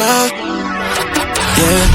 love. Yeah,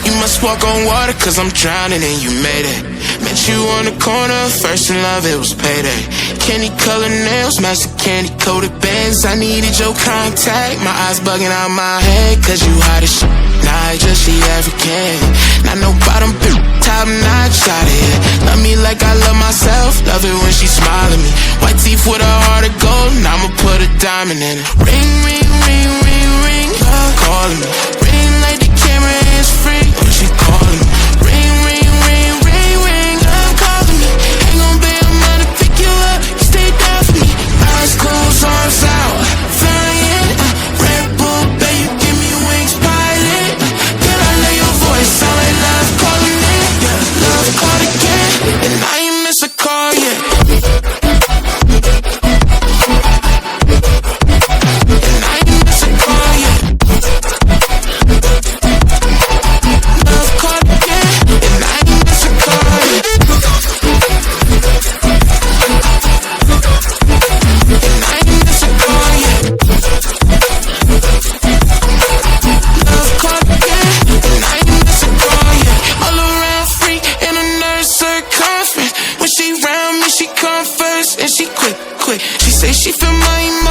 you must walk on water cause I'm drowning and you made it. Met you on the corner, first in love, it was payday. Candy colored nails, match the candy coated bands. I needed your contact, my eyes bugging out my head. Cause you hot as shit, nah, just she African. Not no bottom bitch, top notch out of here. Love me like I love myself, love it when she smile at me. White teeth with a heart of gold, and I'ma put a diamond in it. Ring, ring, ring, ring, ring, love calling me. Ring like the camera is free, when she calling me. Ring, ring, ring, ring, ring, love calling me. Ain't gon' be a man to pick you up, you stay down for me. Eyes closed, arms out, flying. Red Bull, baby, give me wings, pilot. Girl, I love your voice, sound like love calling me. Yeah, love called again, and I ain't miss a call yet. And I ain't miss a call yet. Love called again, and I ain't miss a call yet. And I ain't miss a call yet. Love called again, and I ain't miss a call yet. All around free in a nurse circumference. When she round me, she come first, and she quick. She say she feel my emotions.